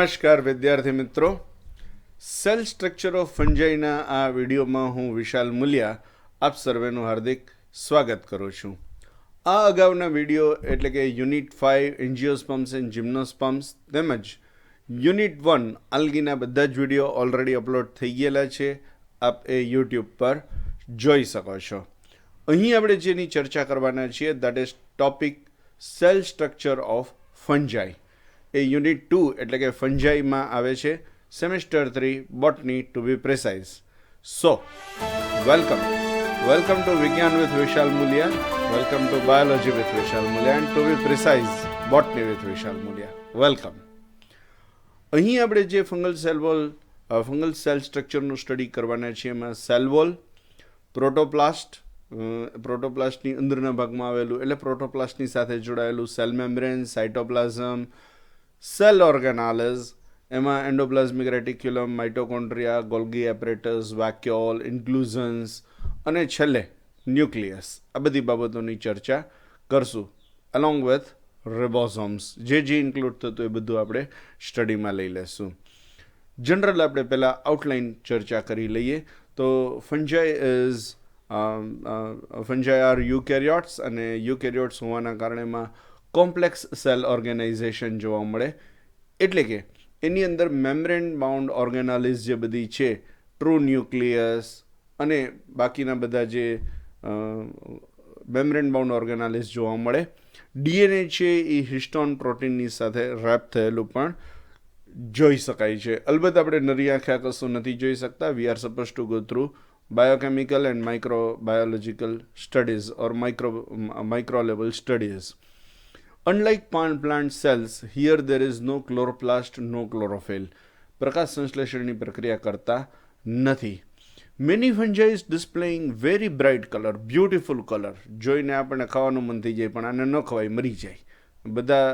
નમસ્કાર વિદ્યાર્થી મિત્રો, સેલ સ્ટ્રક્ચર ઓફ ફંજાઈના આ વિડીયોમાં હું વિશાલ મુલિયા આપ સર્વેનું હાર્દિક સ્વાગત કરું છું. આ અગાઉના વિડીયો એટલે કે યુનિટ 5 એન્જિયોસ્પમ્સ એન્ડ જિમ્નોસ્પમ્સ તેમજ યુનિટ 1 આલ્ગીના બધા જ વિડીયો ઓલરેડી અપલોડ થઈ ગયેલા છે. આપ એ યુટ્યુબ પર જોઈ શકો છો. અહીં આપણે જેની ચર્ચા કરવાના છીએ that is topic cell structure of fungi. એ યુનિટ 2 એટલે કે ફંજાઈમાં આવે છે, semester 3 botany to be precise. So welcome to Vigyan with Vishal Mulia, welcome to biology with Vishal Mulia and to be precise botany with Vishal Mulia. Welcome. અહીં આપણે જે ફંગલ સેલ સ્ટ્રક્ચરનું સ્ટડી કરવાના છીએ એમાં સેલ વોલ, પ્રોટોપ્લાસ્ટની અંદરના ભાગમાં આવેલું એટલે પ્રોટોપ્લાસ્ટની સાથે જોડાયેલું સેલ મેમ્બ્રેન, સાઇટોપ્લાઝમ, સેલ ઓર્ગેનાલિઝ, એમાં endoplasmic reticulum, mitochondria, Golgi apparatus, વાક્યોલ, ઇન્ક્લુઝન્સ અને છેલ્લે ન્યુક્લિયસ. આ બધી બાબતોની ચર્ચા કરશું અલોંગ વિથ રિબોસોમ્સ. જે ઇન્ક્લુડ થતું એ બધું આપણે સ્ટડીમાં લઈ લેશું. જનરલ આપણે પહેલાં આઉટલાઇન ચર્ચા કરી લઈએ તો ફંજાઈ આર યુકેરિયોટ્સ અને યુકેરિયોટ્સ હોવાના કારણે એમાં કોમ્પ્લેક્સ સેલ ઓર્ગેનાઇઝેશન જોવા મળે. એટલે કે એની અંદર મેમ્બ્રેન બાઉન્ડ ઓર્ગેનાલિઝ જે બધી છે, ટ્રુ ન્યુક્લિયસ અને બાકીના બધા જે મેમ્બ્રેન બાઉન્ડ ઓર્ગેનાલિઝ જોવા મળે. ડીએનએ છે એ હિસ્ટોન પ્રોટીનની સાથે રેપ થયેલું પણ જોઈ શકાય છે. અલબત્ત આપણે નરી આંખે આ કશું નથી જોઈ શકતા. We are suppose to go through biochemical and microbiological studies or micro level studies. Unlike plant cells, here there is no chloroplast, no chlorophyll. પ્રકાશ સંશ્લેષણની પ્રક્રિયા કરતા નથી. Many fungi is displaying very bright color, beautiful color. જોઈને આપણને ખાવાનું મન થઈ જાય, પણ આને ન ખવાય, મરી જાય. બધા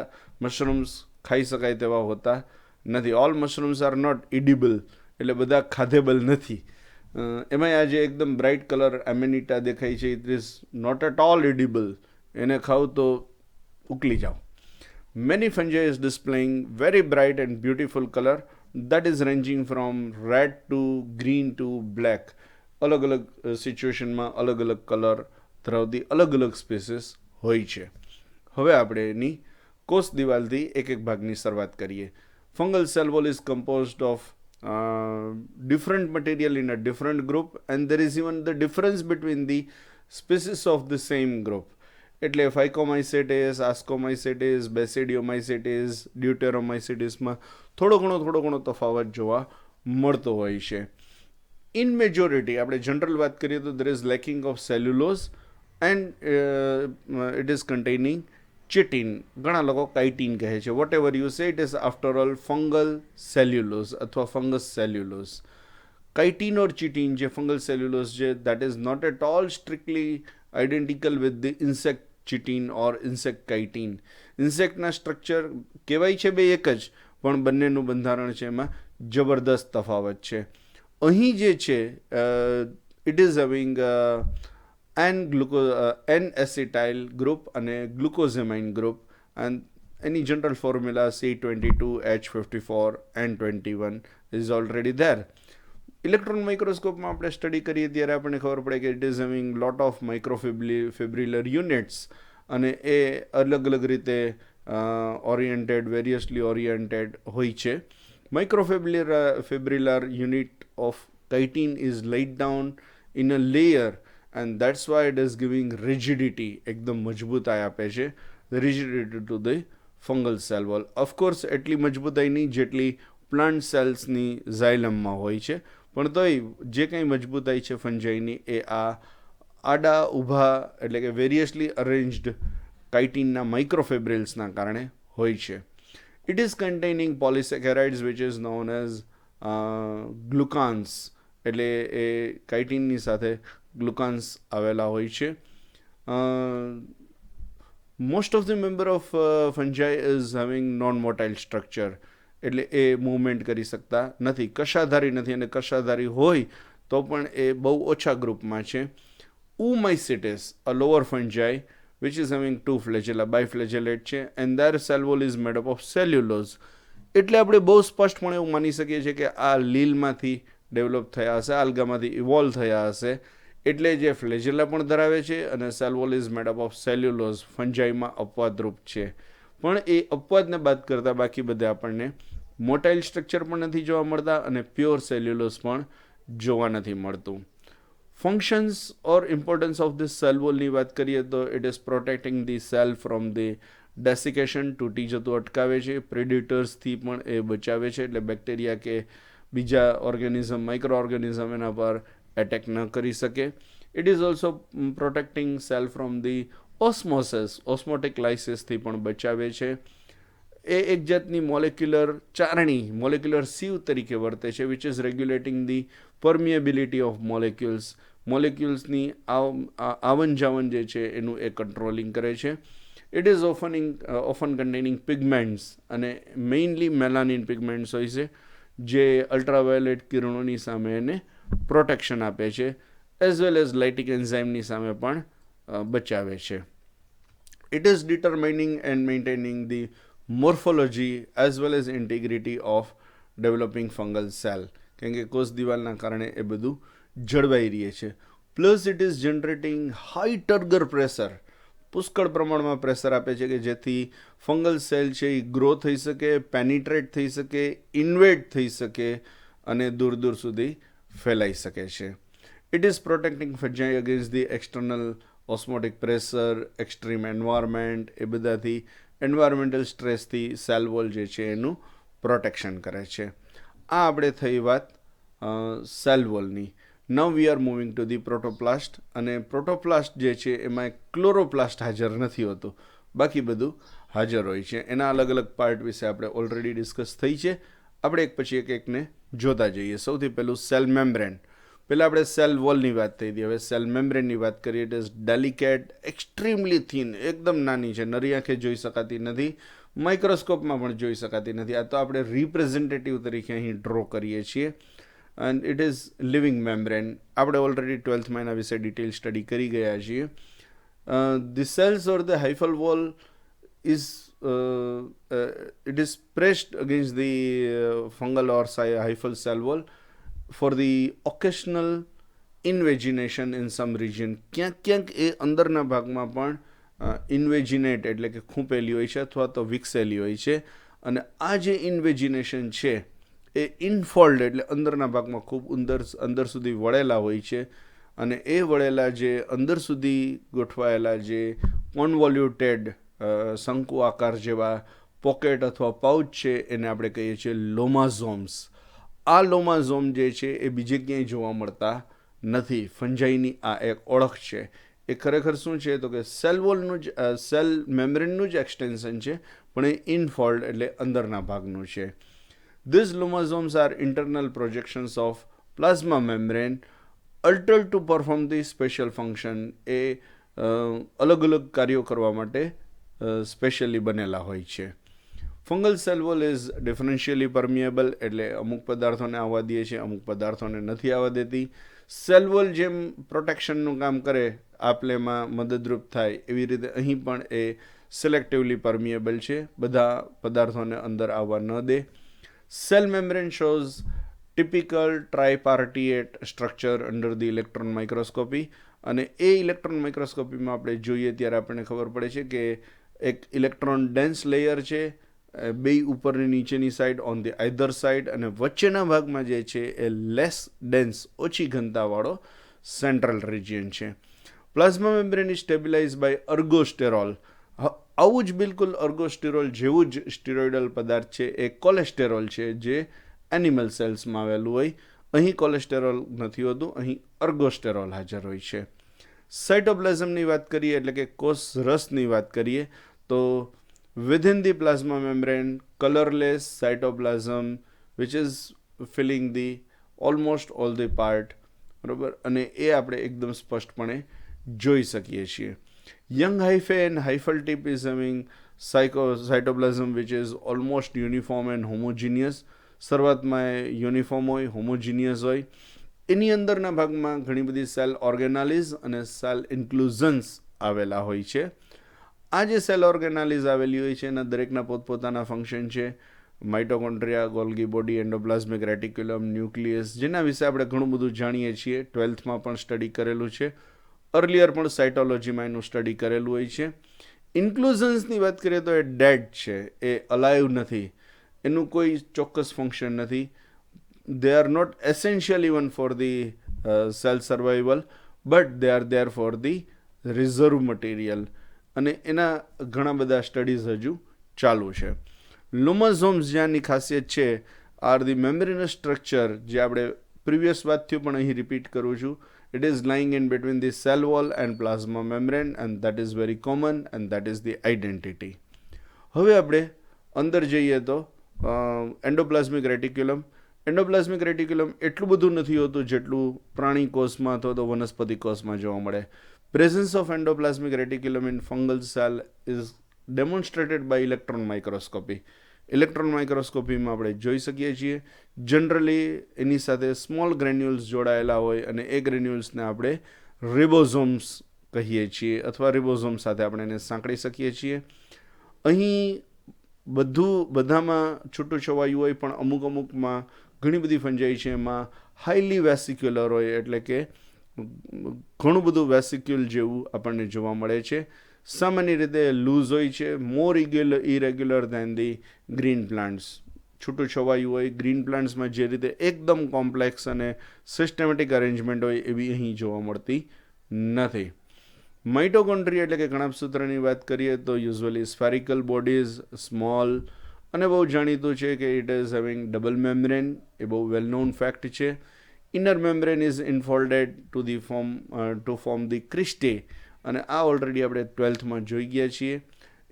મશરૂમ્સ ખાઈ શકાય તેવા હોતા નથી. ઓલ મશરૂમ્સ આર નોટ ઇડિબલ, એટલે બધા ખાધેબલ નથી. એમાં આ જે એકદમ બ્રાઇટ કલર એમેનિટા દેખાય છે, it is not at all edible. એને ખાવ તો ઉકલી જાઓ. Many fungi is displaying very bright and beautiful color that is ranging from red to green to black. અલગ અલગ સિચ્યુએશનમાં અલગ અલગ કલર ધરાવતી અલગ અલગ સ્પીસીસ હોય છે. હવે આપણે એની કોષ દિવાલથી એક એક ભાગની શરૂઆત કરીએ. Fungal cell wall is composed of different material in a different group, and there is even the difference between the species of the same group. એટલે ફાઇકોમાઇસેટિસ, આસ્કોમાઇસેટિસ, બેસિડિયોમાઇસેટિસ, ડ્યુટેરોમાઇસેટિસમાં થોડો ઘણો તફાવત જોવા મળતો હોય છે. ઇન મેજોરિટી આપણે જનરલ વાત કરીએ તો there is lacking of cellulose and it is containing ચિટીન. ઘણા લોકો કાઇટીન કહે છે. Whatever you say, it is after all fungal cellulose અથવા fungus cellulose. Chitin or chitin જે ફંગલ સેલ્યુલોઝ છે, that is not at all strictly identical with the insect chitin or insect chitin. ઇન્સેક્ટના structure કહેવાય છે બે એક જ, પણ બંનેનું બંધારણ છે એમાં જબરદસ્ત તફાવત છે. અહીં જે છે ઇટ ઇઝ હવિંગ N-acetyl group અને glucosamine group, and any general formula C22H54N21 is already there. Electron માઇક્રોસ્કોપમાં આપણે સ્ટડી કરીએ ત્યારે આપણને ખબર પડે કે it is having lot of microfibrillar units, અને એ અલગ અલગ રીતે વેરિયસલી ઓરિએન્ટેડ હોય છે. Microfibrillar unit of chitin is laid down in a layer, and that's why it is giving rigidity, એકદમ મજબૂતાઈ આપે છે, rigidity to the fungal cell wall. of course એટલી મજબૂતાઈ નહીં જેટલી પ્લાન્ટ સેલ્સની ઝાયલમમાં હોય છે, પણ તોય જે કંઈ મજબૂતાઈ છે ફંજાઈની એ આ આડા ઊભા એટલે કે વેરિયસલી અરેન્જડ કાઇટીનના માઇક્રોફિબ્રિલ્સના કારણે હોય છે. It is containing polysaccharides which is known as glucans, એટલે એ કાઇટીનની સાથે ગ્લુકાન્સ આવેલા હોય છે. Most of the member of fungi is having non motile structure, એટલે એ મૂવમેન્ટ કરી શકતા નથી, કશાધારી નથી, અને કશાધારી હોય તો પણ એ બહુ ઓછા ગ્રુપમાં છે. Oomycetes, a lower fungi which is having two flagella, biflagellate છે, and their cell wall is made up of cellulose. એટલે આપણે બહુ સ્પષ્ટપણે એવું માની શકીએ છીએ કે આ લીલમાંથી ડેવલપ થયા હશે, આલ્ગામાંથી ઇવોલ્વ થયા હશે. એટલે જે ફ્લેજેલા પણ ધરાવે છે અને cell wall is made up of cellulose, ફંજાઈમાં અપવાદરૂપ છે. પણ એ અપવાદને બાદ કરતાં બાકી બધે આપણને મોટાઇલ સ્ટ્રક્ચર પણ નથી જોવા મળતા અને પ્યોર સેલ્યુલોઝ પણ જોવા નથી મળતું. Functions or importance of this cell વોલની વાત કરીએ તો it is protecting the cell from the desiccation, તૂટી જતું અટકાવે છે. પ્રેડિટર્સથી પણ એ બચાવે છે, એટલે બેક્ટેરિયા કે બીજા ઓર્ગેનિઝમ, માઇક્રો ઓર્ગેનિઝમ એના પર એટેક ન કરી શકે. It is also protecting cell from the osmosis, osmotic લાઇસિસથી પણ બચાવે છે. એ એક જાતની મોલેક્યુલર ચારણી, મોલેક્યુલર સીવ તરીકે વર્તે છે, which is regulating the permeability of molecules. મોલેક્યુલ્સની આવન જાવન જે છે એનું એ કંટ્રોલિંગ કરે છે. It is often containing pigments, અને મેઇનલી મેલાનિન પિગમેન્ટ્સ હોય છે જે અલ્ટ્રાવાયોલેટ કિરણોની સામે એને પ્રોટેક્શન આપે છે, એઝ વેલ એઝ લાઇટિક એન્ઝાઇમની સામે પણ બચાવે છે. It is determining and maintaining the morphology as well as integrity of developing fungal cell, કેમ કે કોષ દિવાલના કારણે એ બધું જળવાઈ રહે છે. Plus it is generating high turgor pressure, પુષ્કળ પ્રમાણમાં પ્રેશર આપે છે કે જેથી ફંગલ સેલ છે એ ગ્રો થઈ શકે, પેનિટ્રેટ થઈ શકે, ઇન્વેડ થઈ શકે અને દૂર દૂર સુધી ફેલાઈ શકે છે. It is protecting fungi against the external osmotic pressure, extreme environment, એ બધાથી એન્વાયરમેન્ટલ સ્ટ્રેસથી સેલ વોલ જે છે એનું પ્રોટેક્શન કરે છે. આ આપણે થઈ વાત સેલ વોલની. Now we are moving to the protoplast, અને પ્રોટોપ્લાસ્ટ જે છે એમાં ક્લોરોપ્લાસ્ટ હાજર નથી હોતું, બાકી બધું હાજર હોય છે. એના અલગ અલગ પાર્ટ વિશે આપણે ઓલરેડી ડિસ્કસ થઈ છે. આપણે એક પછી એકને જોતા જઈએ. સૌથી પહેલું સેલ મેમ્બ્રેન. પહેલાં આપણે સેલ વોલની વાત થઈ હતી, હવે સેલ મેમ્બ્રેનની વાત કરીએ. It is delicate, extremely thin, એકદમ નાની છે, નરી આંખે જોઈ શકાતી નથી, માઇક્રોસ્કોપમાં પણ જોઈ શકાતી નથી. આ તો આપણે રિપ્રેઝેન્ટેટિવ તરીકે અહીં ડ્રો કરીએ છીએ. And it is living membrane. આપણે ઓલરેડી 12થમાં એના વિશે ડિટેલ સ્ટડી કરી ગયા છીએ. The cells or the hyphal wall is it is pressed against the fungal or hyphal cell wall for the occasional invagination in some region. ક્યાંક ક્યાંક એ અંદરના ભાગમાં પણ ઇન્વેજિનેટ એટલે કે ખૂંપેલી હોય છે અથવા તો વિકસેલી હોય છે. અને આ જે ઇન્વેજિનેશન છે એ ઇનફોલ્ડ એટલે અંદરના ભાગમાં ખૂબ અંદર સુધી વળેલા હોય છે. અને એ વળેલા જે અંદર સુધી ગોઠવાયેલા જે કોન્વોલ્યુટેડ શંકુ આકાર જેવા પોકેટ અથવા પાઉચ છે એને આપણે કહીએ છીએ લોમાઝોમ્સ. આ લોમાઝોમ જે છે એ બીજે ક્યાંય જોવા મળતા નથી. ફંજાઈની આ એક ઓળખ છે. એ ખરેખર શું છે તો કે સેલ વોલનું જ સેલ મેમ્બ્રેનનું જ એક્સટેન્શન છે, પણ એ ઇનફોલ્ડ એટલે અંદરના ભાગનું છે. This lomasomes are internal projections of plasma membrane altered to perform the special function. એ અલગ અલગ કાર્યો કરવા માટે સ્પેશિયલી બનેલા હોય છે. Fungal cell wall is differentially permeable, એટલે અમુક પદાર્થોને આવવા દે છે, અમુક પદાર્થોને નથી આવવા દેતી. સેલ વોલ જેમ પ્રોટેક્શનનું કામ કરે, આપલેમાં મદદરૂપ થાય, એવી રીતે અહીં પણ એ સિલેક્ટિવલી પરમિએબલ છે, બધા પદાર્થોને અંદર આવવા ન દે. Cell membrane shows typical tripartite structure under the electron microscopy. અને એ ઇલેક્ટ્રોન માઇક્રોસ્કોપીમાં આપણે જોઈએ ત્યારે આપણને ખબર પડે છે કે એક ઇલેક્ટ્રોન ડેન્સ લેયર છે, બે ઉપરની નીચેની side on the either side, અને વચ્ચેના ભાગમાં જે છે એ લેસ ડેન્સ, ઓછી ઘનતાવાળો સેન્ટ્રલ રિજિયન છે. Plasma membrane is stabilize by ergosterol. આવું જ બિલકુલ અર્ગોસ્ટેરોલ જેવું જ સ્ટીરોઇડલ પદાર્થ છે એ કોલેસ્ટેરોલ છે, જે એનિમલ સેલ્સમાં આવેલું હોય. અહીં કોલેસ્ટેરોલ નથી હોતું, અહીં અર્ગોસ્ટેરોલ હાજર હોય છે. સાઇટોપ્લાઝમની વાત કરીએ એટલે કે કોષ રસની વાત કરીએ તો within the plasma membrane colorless cytoplasm which is filling the almost all the part, બરાબર, અને એ આપણે એકદમ સ્પષ્ટપણે જોઈ શકીએ છીએ. Young hyphae and hyphal tip is having cytoplasm which is almost uniform and homogeneous. શરૂઆતમાં એ યુનિફોર્મ હોય, હોમોજીનિયસ હોય. એની અંદરના ભાગમાં ઘણી બધી સેલ ઓર્ગેનાલિઝ અને સેલ ઇન્ક્લુઝન્સ આવેલા હોય છે. આ જે સેલ ઓર્ગેનાલિઝ આવેલી હોય છે એના દરેકના પોતપોતાના ફંક્શન છે. Mitochondria, Golgi body, endoplasmic reticulum, nucleus, જેના વિશે આપણે ઘણું બધું જાણીએ છીએ. 12થમાં પણ સ્ટડી કરેલું છે. અર્લિયર પણ સાયટોલોજીમાં એનું સ્ટડી કરેલું હોય છે. ઇન્ક્લુઝન્સની વાત કરીએ તો એ ડેડ છે, એ અલાઇવ નથી, એનું કોઈ ચોક્કસ ફંક્શન નથી. They are not essential even for the cell survival, but they are there for the reserve material, અને એના ઘણા બધા સ્ટડીઝ હજુ ચાલુ છે. લુમોઝોમ્સ જ્યાંની ખાસિયત છે આર ધી મેમ્બ્રેનસ સ્ટ્રક્ચર, જે આપણે પ્રીવિયસ વાત થયું પણ અહીં રિપીટ કરું છું. It is lying in between the cell wall and plasma membrane, and that is very common, and that is the identity. હવે આપણે અંદર જઈએ તો એન્ડોપ્લાઝમિક રેટિક્યુલમ. એન્ડોપ્લાઝમિક રેટિક્યુલમ એટલું બધું નથી હોતું જેટલું પ્રાણી કોષમાં અથવા તો વનસ્પતિ કોષમાં જોવા મળે. Presence of endoplasmic reticulum in fungal cell is demonstrated by electron microscopy. Electron માઇક્રોસ્કોપીમાં આપણે જોઈ શકીએ છીએ. જનરલી એની સાથે સ્મોલ ગ્રેન્યુલ્સ જોડાયેલા હોય, અને એ ગ્રેન્યુલ્સને આપણે રિબોઝોમ્સ કહીએ છીએ, અથવા રિબોઝોમ સાથે આપણે એને સાંકળી શકીએ છીએ. અહીં બધામાં છૂટું છવાયું હોય, પણ અમુકમાં ઘણી બધી ફંજાઈ છે એમાં હાઈલી વેસિક્યુલર હોય, એટલે કે ઘણું બધું વેસિક્યુલ જેવું આપણને જોવા મળે છે. સામાન્ય રીતે લૂઝ હોય છે, more irregular than the green plants. છૂટું છવાયું હોય. ગ્રીન પ્લાન્ટ્સમાં જે રીતે એકદમ કોમ્પ્લેક્સ અને સિસ્ટમેટિક અરેન્જમેન્ટ હોય એવી અહીં જોવા મળતી નથી. માઇટોકોન્ડ્રિયા એટલે કે કણાભસૂત્રની વાત કરીએ તો યુઝ્યુઅલી સ્ફેરિકલ બોડીઝ, સ્મોલ, અને બહુ જાણીતું છે કે it is having double membrane. એ બહુ વેલ નોન ફેક્ટ છે. Inner membrane is infolded to form the cristae, અને આ ઓલરેડી આપણે 12થમાં જોઈ ગયા છીએ.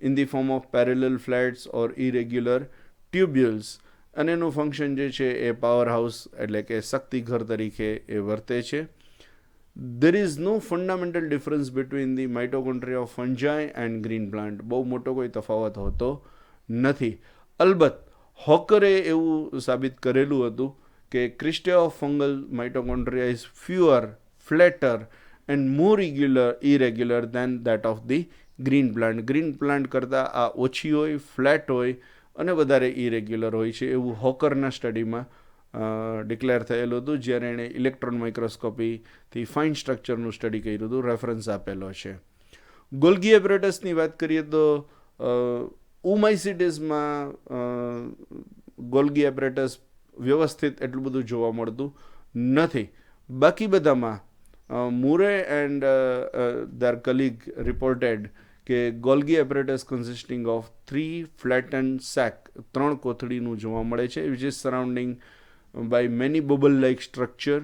In the form of parallel flats or irregular tubules, અને એનું ફંક્શન જે છે એ પાવર હાઉસ એટલે કે શક્તિઘર તરીકે એ વર્તે છે. There is no fundamental difference between the mitochondria of fungi and green plant. બહુ મોટો કોઈ તફાવત હોતો નથી. અલબત્ત હોકરે એવું સાબિત કરેલું હતું કે cristae of fungal mitochondria is fewer, flatter and more irregular than that of the green plant. Green plant કરતાં આ ઓછી હોય, ફ્લેટ હોય અને વધારે ઇરેગ્યુલર હોય છે, એવું હોકરના સ્ટડીમાં ડિક્લેર થયેલું હતું, જ્યારે એણે ઇલેક્ટ્રોન માઇક્રોસ્કોપીથી ફાઇન સ્ટ્રક્ચરનું સ્ટડી કર્યું હતું. રેફરન્સ આપેલો છે. ગોલ્ગી એપરેટસની વાત કરીએ તો ઉમાઇસિટીસમાં ગોલ્ગી એપરેટસ વ્યવસ્થિત એટલું બધું જોવા મળતું નથી. બાકી બધામાં Murray and their colleague reported કે Golgi apparatus consisting of 3 flattened sac, 3 કોથળીનું જોવા મળે છે, which is surrounding by many bubble like structure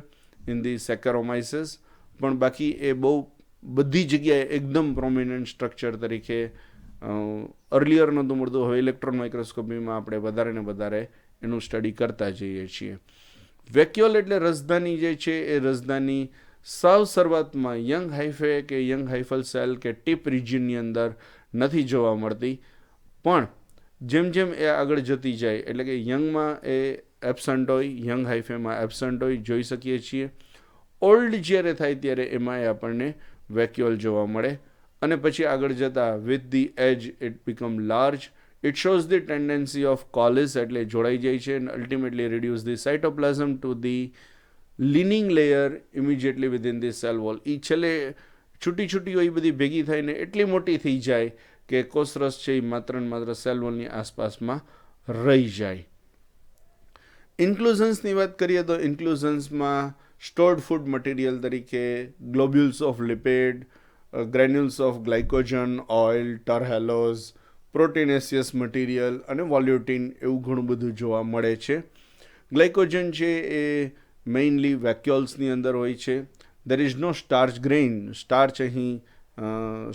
in the Saccharomyces. પણ બાકી એ બહુ બધી જગ્યાએ એકદમ પ્રોમિનન્ટ સ્ટ્રક્ચર તરીકે અર્લિયર નહોતું મળતું. હવે ઇલેક્ટ્રોન માઇક્રોસ્કોપીમાં આપણે વધારે ને વધારે એનું સ્ટડી કરતા જઈએ છીએ. વેક્યુલ એટલે રસધાની જે છે એ રસધાની સાવ શરૂઆતમાં યંગ હાઇફે કે યંગ હાઇફલ સેલ કે ટીપ રિજિયનની અંદર નથી જોવા મળતી, પણ જેમ જેમ એ આગળ જતી જાય, એટલે કે યંગમાં એ એબસન્ટ હોય, યંગ હાઇફેમાં એબસન્ટ હોય, જોઈ શકીએ છીએ. ઓલ્ડ જ્યારે થાય ત્યારે એમાં એ આપણને વેક્યુઅલ જોવા મળે, અને પછી આગળ જતાં with the age it become large. It shows the tendency of coalesce, એટલે જોડાઈ જાય છે, અને ultimately reduce the cytoplasm to the lining layer immediately within the cell wall. એ છેલ્લે છૂટી હોય બધી ભેગી થઈને એટલી મોટી થઈ જાય કે કોષરસ છે એ માત્ર ને માત્ર સેલ વોલની આસપાસમાં રહી જાય. ઇન્ક્લુઝન્સની વાત કરીએ તો ઇન્ક્લુઝન્સમાં સ્ટોર્ડ ફૂડ મટીરિયલ તરીકે globules of lipid, granules of glycogen, oil, trehalose, proteinaceous material અને વોલ્યુટિન, એવું ઘણું બધું જોવા મળે છે. ગ્લાયકોજન છે એ મેઇનલી વેક્યુલ્સની અંદર હોય છે. There is no starch grain. Starch અહીં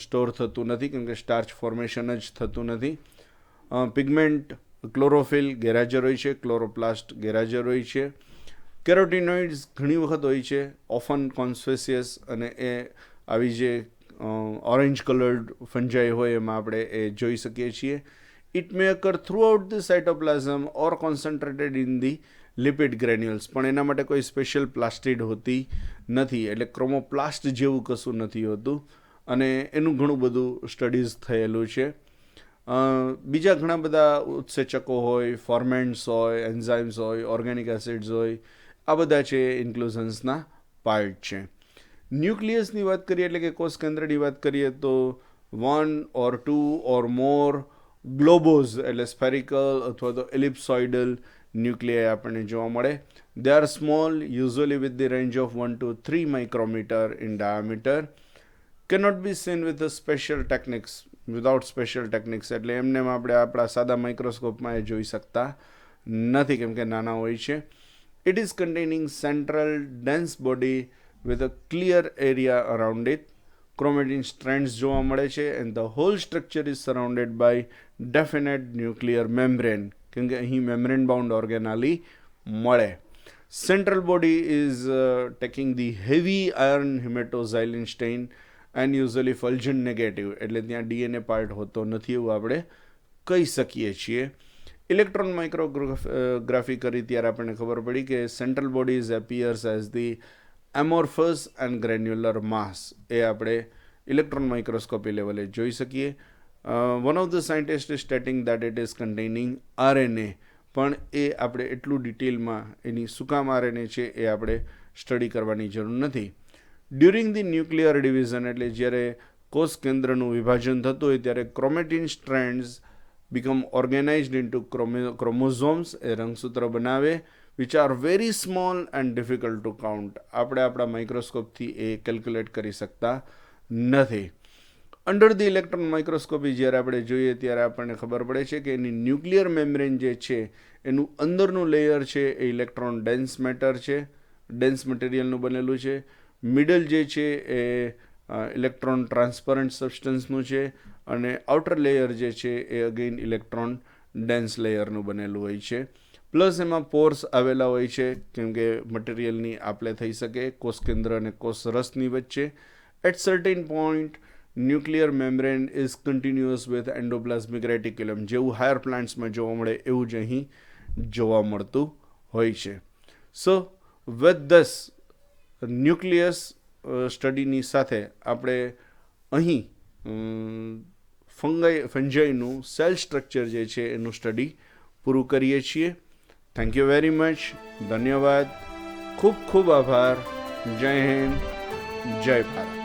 સ્ટોર થતું નથી, કેમ કે સ્ટાર્ચ ફોર્મેશન જ થતું નથી. પિગમેન્ટ ક્લોરોફિલ ગેરહાજર હોય છે, ક્લોરોપ્લાસ્ટ ગેરહાજર હોય છે. કેરોટીનોઇડ્સ ઘણી વખત હોય છે, ઓફન કોન્સ્પેસિયસ, અને એ આવી જે ઓરેન્જ કલર્ડ ફંજાઈ હોય એમાં આપણે એ જોઈ શકીએ છીએ. It may occur throughout the cytoplasm or concentrated in the lipid granules, પણ એના માટે કોઈ સ્પેશિયલ પ્લાસ્ટિડ હોતી નથી, એટલે ક્રોમોપ્લાસ્ટ જેવું કશું નથી હોતું, અને એનું ઘણું બધું સ્ટડીઝ થયેલું છે. બીજા ઘણા બધા ઉત્સેચકો હોય, ફોર્મેન્ટ્સ હોય, એન્ઝાઇમ્સ હોય, ઓર્ગેનિક એસિડ્સ હોય, આ બધા છે ઇન્ક્લુઝન્સના પાર્ટ છે. ન્યુક્લિયસની વાત કરીએ એટલે કે કોષ કેન્દ્રની વાત કરીએ તો 1 or 2 or more ગ્લોબોઝ એટલે સ્ફેરિકલ અથવા તો એલિપ્સોઇડલ ન્યુક્લિયાઈ આપણને જોવા મળે. They are small, usually with the range of 1 to 3 micrometer in diameter. Cannot be seen with the special techniques, without special techniques. એટલે એમને આપણે આપણા સાદા માઇક્રોસ્કોપમાં એ જોઈ શકતા નથી કેમ કે નાના હોય છે. It is containing central dense body with a clear area around it. Chromatin strands જોવા મળે છે and the whole structure is surrounded by definite nuclear membrane કેમ કે અહીં membrane bound organelle મળે. Central body is taking the heavy iron hematoxylin stain and usually fulgent negative એટલે ત્યાં DNA part હોતો નથી એવું આપણે કહી શકીએ છીએ. ઇલેક્ટ્રોન માઇક્રોગ્રાફી કરી ત્યારે આપણને ખબર પડી કે central bodies appears as the amorphous and granular mass એ આપણે ઇલેક્ટ્રોન માઇક્રોસ્કોપી લેવલે જોઈ શકીએ. One of the scientist is stating that it is containing RNA પણ એ આપણે એટલું ડિટેલમાં એની શું કામ RNA છે એ આપણે સ્ટડી કરવાની જરૂર નથી. ડ્યુરિંગ ધી ન્યુક્લિયર ડિવિઝન એટલે જ્યારે કોષ કેન્દ્રનું વિભાજન થતું હોય ત્યારે chromatin strands become organized into chromosomes એ રંગસૂત્ર બનાવે which are very small and difficult to count. આપણે આપણા માઇક્રોસ્કોપથી એ કેલ્ક્યુલેટ કરી શકતા નથી. અંડર ધી ઇલેક્ટ્રોન માઇક્રોસ્કોપી જ્યારે આપણે જોઈએ ત્યારે આપણને ખબર પડે છે કે એની ન્યુક્લિયર મેમ્બ્રેન જે છે એનું અંદરનું લેયર છે એ ઇલેક્ટ્રોન ડેન્સ મેટર છે, ડેન્સ મટીરિયલનું બનેલું છે. મિડલ જે છે એ ઇલેક્ટ્રોન ટ્રાન્સપરન્ટ સબસ્ટન્સનું છે અને આઉટર લેયર જે છે એ અગેઇન ઇલેક્ટ્રોન ડેન્સ લેયરનું બનેલું હોય છે. પ્લસ એમાં પોર્સ આવેલા હોય છે કેમ કે મટીરિયલની આપલે થઈ શકે કોષ કેન્દ્ર અને કોષ રસની વચ્ચે. At certain point nuclear membrane is continuous with endoplasmic reticulum જેવું હાયર પ્લાન્ટ્સમાં જોવા મળે એવું જ અહીં જોવા મળતું હોય છે. સો વિથ ધસ ન્યુક્લિયસ સ્ટડીની સાથે આપણે અહીં ફંજાઈનું સેલ સ્ટ્રક્ચર જે છે એનું સ્ટડી પૂરું કરીએ છીએ. Thank you very much. ધન્યવાદ. ખૂબ ખૂબ આભાર. જય હિન્દ. જય ભારત.